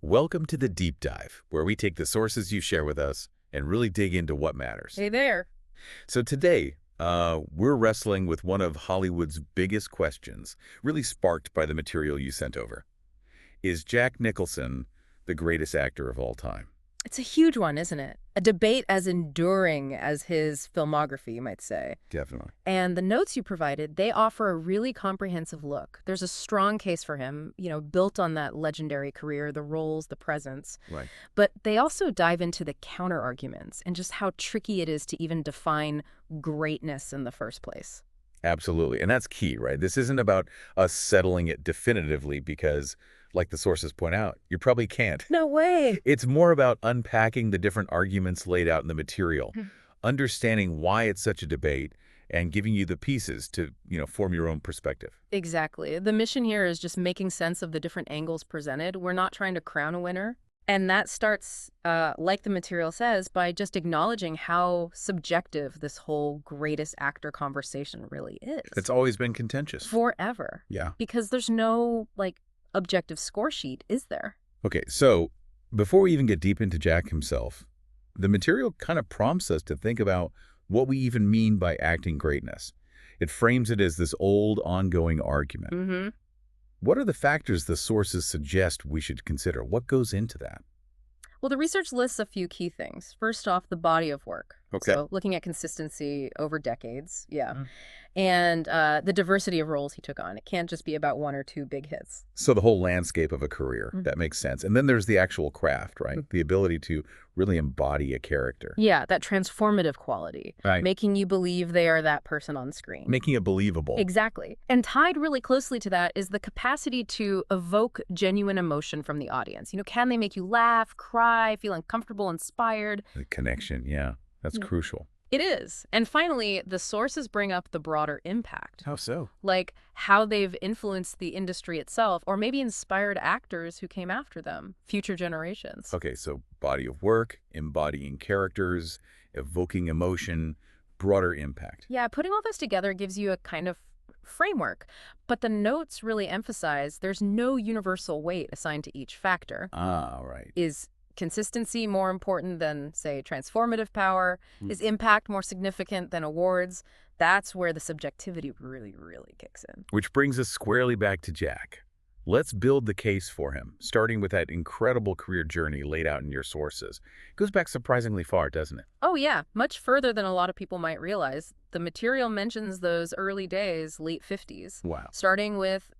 Welcome to the Deep Dive, where we take the sources you share with us and really dig into what matters. Hey there. So today, we're wrestling with one of Hollywood's biggest questions, really sparked by the material you sent over. Is Jack Nicholson the greatest actor of all time? It's a huge one, isn't it? A debate as enduring as his filmography, you might say. Definitely. And the notes you provided, they offer a really comprehensive look. There's a strong case for him, built on that legendary career, the roles, the presence. Right. But they also dive into the counter-arguments and just how tricky it is to even define greatness in the first place. Absolutely. And that's key, right? This isn't about us settling it definitively because, like the sources point out, you probably can't. No way. It's more about unpacking the different arguments laid out in the material, understanding why it's such a debate, and giving you the pieces to, form your own perspective. Exactly. The mission here is just making sense of the different angles presented. We're not trying to crown a winner. And that starts, like the material says, by just acknowledging how subjective this whole greatest actor conversation really is. It's always been contentious. Forever. Yeah. Because there's no, objective score sheet, is there? Okay, so before we even get deep into Jack himself, the material kind of prompts us to think about what we even mean by acting greatness. It frames it as this old, ongoing argument. Mm-hmm. What are the factors the sources suggest we should consider? What goes into that? Well, the research lists a few key things. First off, the body of work. Okay. So looking at consistency over decades, yeah. And the diversity of roles he took on. It can't just be about one or two big hits. So the whole landscape of a career, that makes sense. And then there's the actual craft, right? The ability to really embody a character. Yeah, that transformative quality. Right. Making you believe they are that person on screen. Making it believable. Exactly. And tied really closely to that is the capacity to evoke genuine emotion from the audience. Can they make you laugh, cry, feel uncomfortable, inspired? The connection, yeah. That's crucial. It is. And finally, the sources bring up the broader impact. How so? Like how they've influenced the industry itself, or maybe inspired actors who came after them, future generations. Okay, so body of work, embodying characters, evoking emotion, broader impact. Yeah, putting all this together gives you a kind of framework. But the notes really emphasize there's no universal weight assigned to each factor. Ah, right. Is consistency more important than, say, transformative power? Is impact more significant than awards? That's where the subjectivity really, really kicks in. Which brings us squarely back to Jack. Let's build the case for him, starting with that incredible career journey laid out in your sources. It goes back surprisingly far, doesn't it? Oh, yeah, much further than a lot of people might realize. The material mentions those early days, late 50s. Wow. Starting with,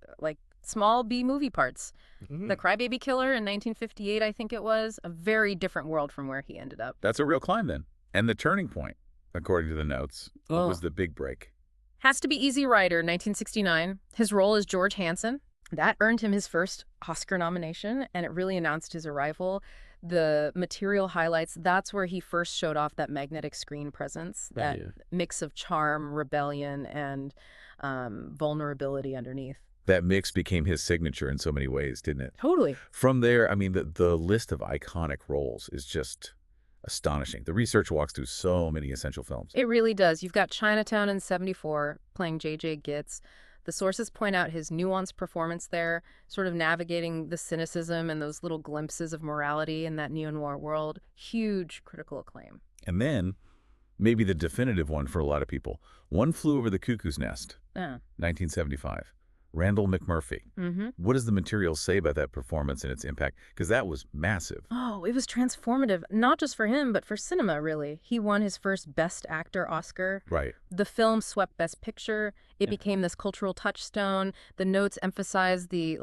small B movie parts. The Crybaby Killer in 1958, I think it was, a very different world from where he ended up. That's a real climb then. And the turning point, according to the notes, was the big break. Has to Be Easy Rider, 1969. His role as George Hansen. That earned him his first Oscar nomination, and it really announced his arrival. The material highlights that's where he first showed off that magnetic screen presence, that mix of charm, rebellion, and vulnerability underneath. That mix became his signature in so many ways, didn't it? Totally. From there, the list of iconic roles is just astonishing. The research walks through so many essential films. It really does. You've got Chinatown in 74, playing J.J. Gitz. The sources point out his nuanced performance there, sort of navigating the cynicism and those little glimpses of morality in that neo-noir world. Huge critical acclaim. And then, maybe the definitive one for a lot of people, One Flew Over the Cuckoo's Nest, 1975. Randall McMurphy. What does the material say about that performance and its impact? Because that was massive. Oh, it was transformative, not just for him, but for cinema, really. He won his first Best Actor Oscar. Right. The film swept Best Picture. It became this cultural touchstone. The notes emphasized the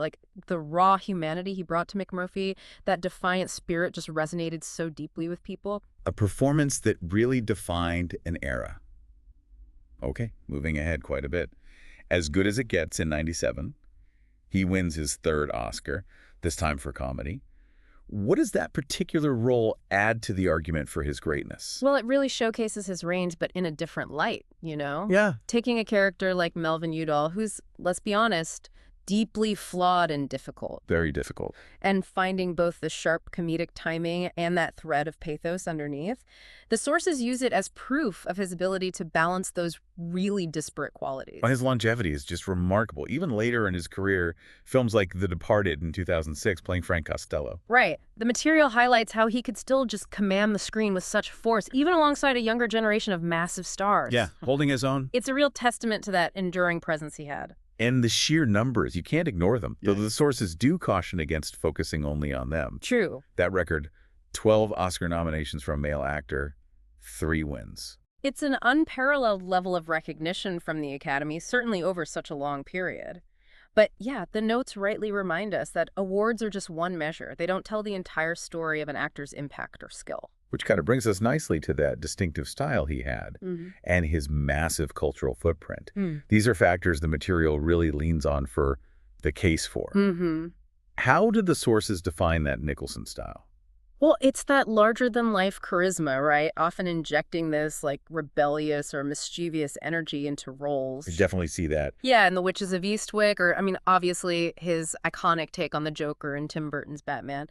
raw humanity he brought to McMurphy. That defiant spirit just resonated so deeply with people. A performance that really defined an era. Okay, moving ahead quite a bit. As Good as It Gets in 97, he wins his third Oscar, this time for comedy. What does that particular role add to the argument for his greatness? Well, it really showcases his range, but in a different light, Yeah. Taking a character like Melvin Udall, who's, let's be honest, deeply flawed and difficult. Very difficult. And finding both the sharp comedic timing and that thread of pathos underneath, the sources use it as proof of his ability to balance those really disparate qualities. His longevity is just remarkable. Even later in his career, films like The Departed in 2006, playing Frank Costello. Right. The material highlights how he could still just command the screen with such force, even alongside a younger generation of massive stars. Yeah, holding his own. It's a real testament to that enduring presence he had. And the sheer numbers, you can't ignore them, Yeah. though the sources do caution against focusing only on them. True. That record, 12 Oscar nominations for a male actor, 3 wins. It's an unparalleled level of recognition from the Academy, certainly over such a long period. But yeah, the notes rightly remind us that awards are just one measure. They don't tell the entire story of an actor's impact or skill. Which kind of brings us nicely to that distinctive style he had and his massive cultural footprint. These are factors the material really leans on for the case for. How did the sources define that Nicholson style? Well, it's that larger-than-life charisma, right? Often injecting this, like, rebellious or mischievous energy into roles. I definitely see that. Yeah, in The Witches of Eastwick, or, I mean, obviously his iconic take on the Joker in Tim Burton's Batman.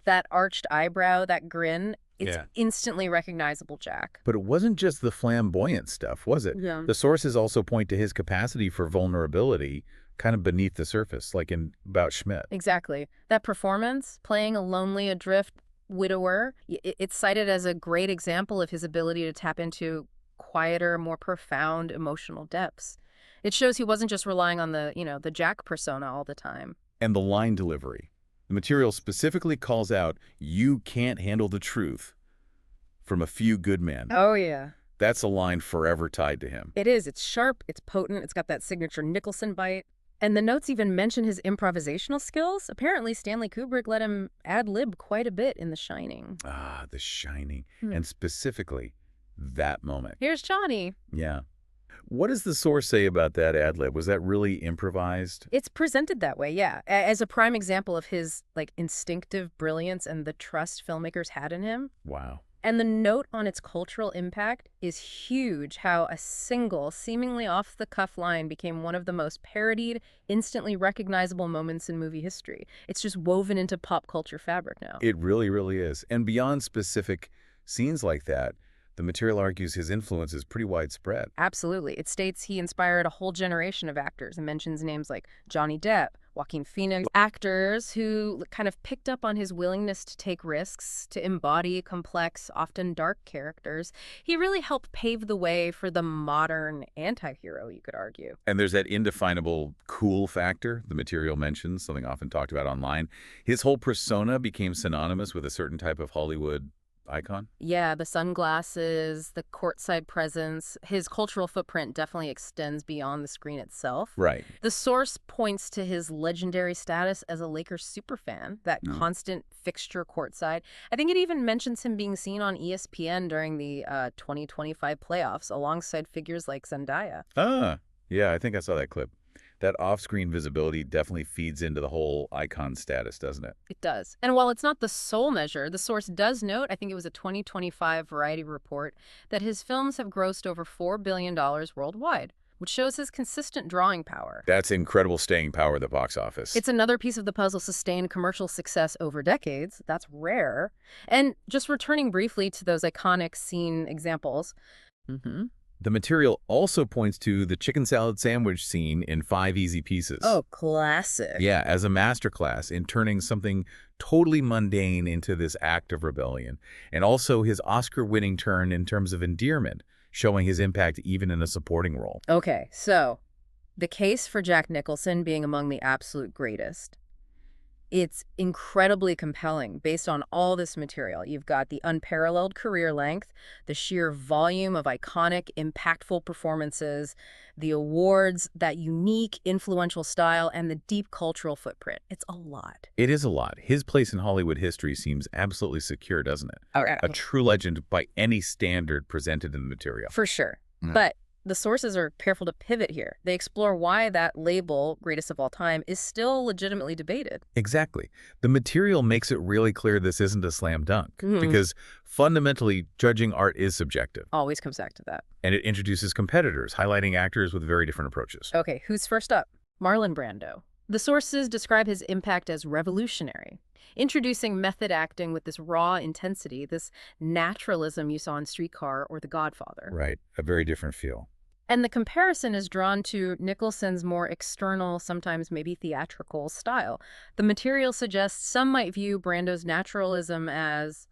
That arched eyebrow, that grin, it's instantly recognizable Jack. But it wasn't just the flamboyant stuff, was it? Yeah. The sources also point to his capacity for vulnerability kind of beneath the surface, like in About Schmidt. Exactly. That performance, playing a lonely, adrift widower, it's cited as a great example of his ability to tap into quieter, more profound emotional depths. It shows he wasn't just relying on the Jack persona all the time. And the line delivery. The material specifically calls out, "You can't handle the truth," from A Few Good Men. Oh, yeah. That's a line forever tied to him. It is. It's sharp. It's potent. It's got that signature Nicholson bite. And the notes even mention his improvisational skills. Apparently, Stanley Kubrick let him ad-lib quite a bit in The Shining. Ah, The Shining. And specifically, that moment. Here's Johnny. Yeah. What does the source say about that ad-lib? Was that really improvised? It's presented that way, yeah, as a prime example of his, like, instinctive brilliance and the trust filmmakers had in him. Wow. And the note on its cultural impact is huge, how a single, seemingly off-the-cuff line became one of the most parodied, instantly recognizable moments in movie history. It's just woven into pop culture fabric now. It really, really is. And beyond specific scenes like that, the material argues his influence is pretty widespread. Absolutely. It states he inspired a whole generation of actors and mentions names like Johnny Depp, Joaquin Phoenix, actors who kind of picked up on his willingness to take risks, to embody complex, often dark characters. He really helped pave the way for the modern anti-hero, you could argue. And there's that indefinable cool factor the material mentions, something often talked about online. His whole persona became synonymous with a certain type of Hollywood icon? Yeah, the sunglasses, the courtside presence, his cultural footprint definitely extends beyond the screen itself. Right. The source points to his legendary status as a Lakers superfan, that constant fixture courtside. I think it even mentions him being seen on ESPN during the 2025 playoffs alongside figures like Zendaya. Ah, yeah, I think I saw that clip. That off-screen visibility definitely feeds into the whole icon status, doesn't it? It does. And while it's not the sole measure, the source does note, I think it was a 2025 Variety report, that his films have grossed over $4 billion worldwide, which shows his consistent drawing power. That's incredible staying power at the box office. It's another piece of the puzzle sustained commercial success over decades. That's rare. And just returning briefly to those iconic scene examples. The material also points to the chicken salad sandwich scene in 5 Easy Pieces. Oh, classic. Yeah, as a masterclass in turning something totally mundane into this act of rebellion. And also his Oscar-winning turn in terms of endearment, showing his impact even in a supporting role. Okay, so the case for Jack Nicholson being among the absolute greatest. It's incredibly compelling based on all this material. You've got the unparalleled career length, the sheer volume of iconic, impactful performances, the awards, that unique, influential style, and the deep cultural footprint. It's a lot. It is a lot. His place in Hollywood history seems absolutely secure, doesn't it? A true legend by any standard presented in the material. For sure. But the sources are careful to pivot here. They explore why that label, greatest of all time, is still legitimately debated. Exactly. The material makes it really clear this isn't a slam dunk, because fundamentally, judging art is subjective. Always comes back to that. And it introduces competitors, highlighting actors with very different approaches. Okay, who's first up? Marlon Brando. The sources describe his impact as revolutionary, introducing method acting with this raw intensity, this naturalism you saw in Streetcar or The Godfather. Right, a very different feel. And the comparison is drawn to Nicholson's more external, sometimes maybe theatrical style. The material suggests some might view Brando's naturalism as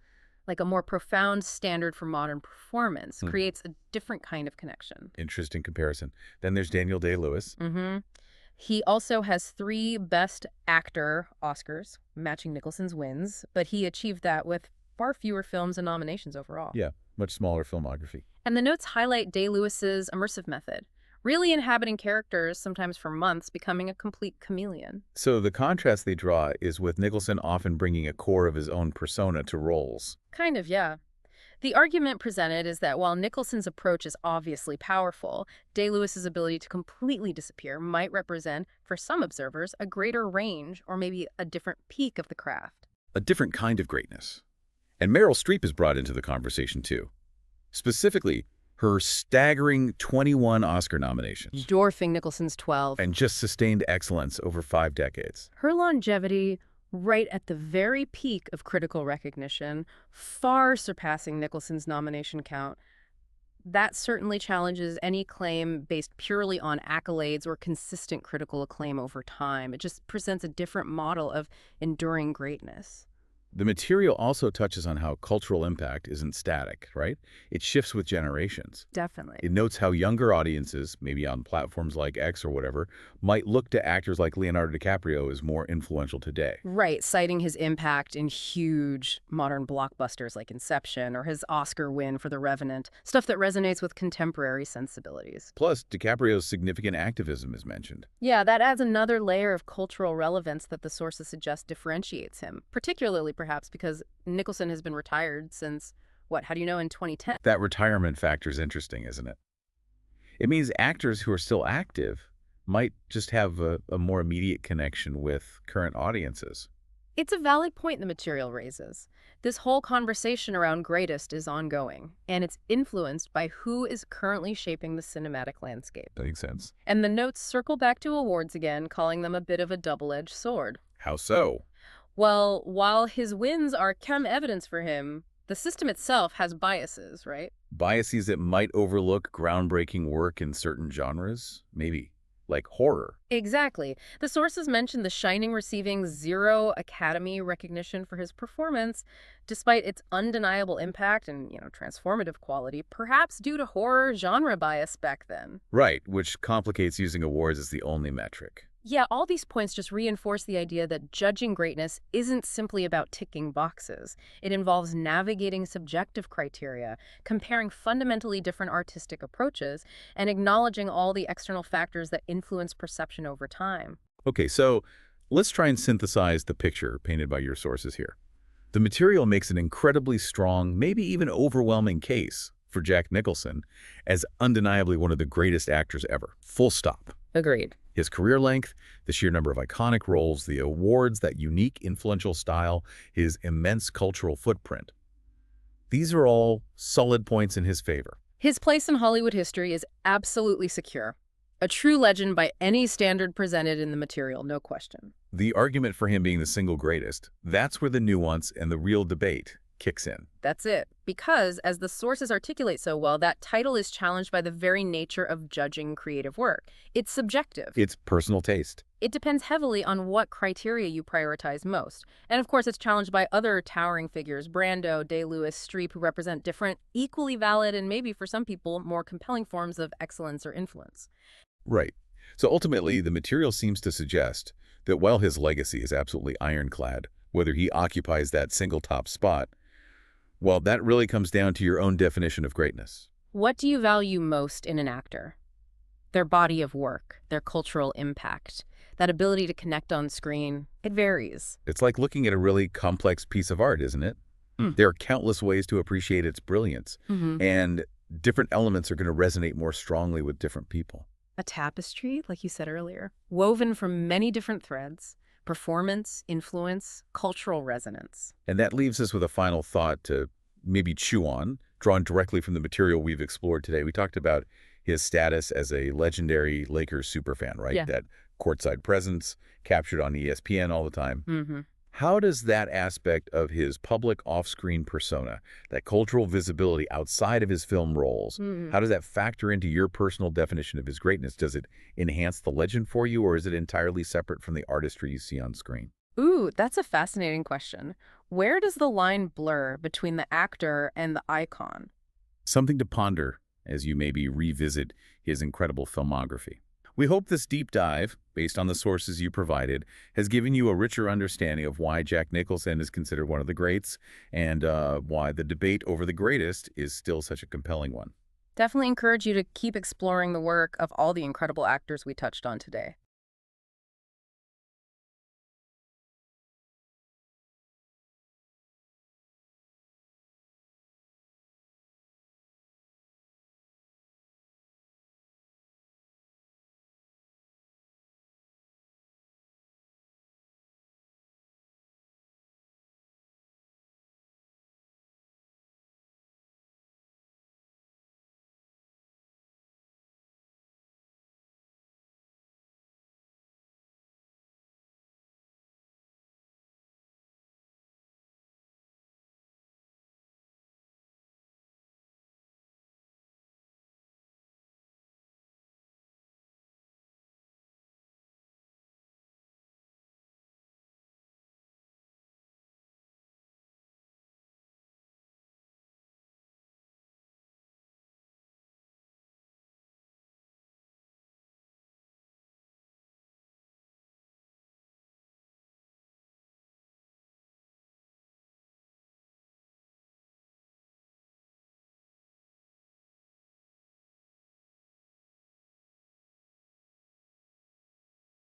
like a more profound standard for modern performance, creates a different kind of connection. Interesting comparison. Then there's Daniel Day-Lewis. He also has 3 Best Actor Oscars, matching Nicholson's wins, but he achieved that with far fewer films and nominations overall. Yeah, much smaller filmography. And the notes highlight Day-Lewis's immersive method, really inhabiting characters, sometimes for months, becoming a complete chameleon. So the contrast they draw is with Nicholson often bringing a core of his own persona to roles. Kind of, yeah. The argument presented is that while Nicholson's approach is obviously powerful, Day-Lewis's ability to completely disappear might represent, for some observers, a greater range or maybe a different peak of the craft. A different kind of greatness. And Meryl Streep is brought into the conversation too. Specifically, her staggering 21 Oscar nominations. Dwarfing Nicholson's 12. And just sustained excellence over 5 decades. Her longevity, right at the very peak of critical recognition, far surpassing Nicholson's nomination count. That certainly challenges any claim based purely on accolades or consistent critical acclaim over time. It just presents a different model of enduring greatness. The material also touches on how cultural impact isn't static, right? It shifts with generations. Definitely. It notes how younger audiences, maybe on platforms like X or whatever, might look to actors like Leonardo DiCaprio as more influential today. Right, citing his impact in huge modern blockbusters like Inception or his Oscar win for The Revenant, stuff that resonates with contemporary sensibilities. Plus, DiCaprio's significant activism is mentioned. Yeah, that adds another layer of cultural relevance that the sources suggest differentiates him, particularly perhaps because Nicholson has been retired since, how do you know, in 2010? That retirement factor is interesting, isn't it? It means actors who are still active might just have a more immediate connection with current audiences. It's a valid point the material raises. This whole conversation around greatest is ongoing, and it's influenced by who is currently shaping the cinematic landscape. That makes sense. And the notes circle back to awards again, calling them a bit of a double-edged sword. How so? Well, while his wins are evidence for him, the system itself has biases, right? Biases that might overlook groundbreaking work in certain genres? Maybe. Like horror. Exactly. The sources mention The Shining receiving 0 Academy recognition for his performance, despite its undeniable impact and, transformative quality, perhaps due to horror genre bias back then. Right, which complicates using awards as the only metric. Yeah, all these points just reinforce the idea that judging greatness isn't simply about ticking boxes. It involves navigating subjective criteria, comparing fundamentally different artistic approaches, and acknowledging all the external factors that influence perception over time. Okay, so let's try and synthesize the picture painted by your sources here. The material makes an incredibly strong, maybe even overwhelming case for Jack Nicholson as undeniably one of the greatest actors ever. Full stop. Agreed. His career length, the sheer number of iconic roles, the awards, that unique, influential style, his immense cultural footprint. These are all solid points in his favor. His place in Hollywood history is absolutely secure. A true legend by any standard presented in the material, no question. The argument for him being the single greatest, that's where the nuance and the real debate kicks in. That's it. Because, as the sources articulate so well, that title is challenged by the very nature of judging creative work. It's subjective. It's personal taste. It depends heavily on what criteria you prioritize most. And of course, it's challenged by other towering figures, Brando, Day-Lewis, Streep, who represent different, equally valid, and maybe for some people, more compelling forms of excellence or influence. Right. So ultimately, the material seems to suggest that while his legacy is absolutely ironclad, whether he occupies that single top spot, well, that really comes down to your own definition of greatness. What do you value most in an actor? Their body of work, their cultural impact, that ability to connect on screen. It varies. It's like looking at a really complex piece of art, isn't it? There are countless ways to appreciate its brilliance, and different elements are going to resonate more strongly with different people. A tapestry, like you said earlier, woven from many different threads. Performance, influence, cultural resonance. And that leaves us with a final thought to maybe chew on, drawn directly from the material we've explored today. We talked about his status as a legendary Lakers superfan, right? Yeah. That courtside presence, captured on ESPN all the time. Mm-hmm. How does that aspect of his public off-screen persona, that cultural visibility outside of his film roles, how does that factor into your personal definition of his greatness? Does it enhance the legend for you, or is it entirely separate from the artistry you see on screen? Ooh, that's a fascinating question. Where does the line blur between the actor and the icon? Something to ponder as you maybe revisit his incredible filmography. We hope this deep dive, based on the sources you provided, has given you a richer understanding of why Jack Nicholson is considered one of the greats and why the debate over the greatest is still such a compelling one. Definitely encourage you to keep exploring the work of all the incredible actors we touched on today.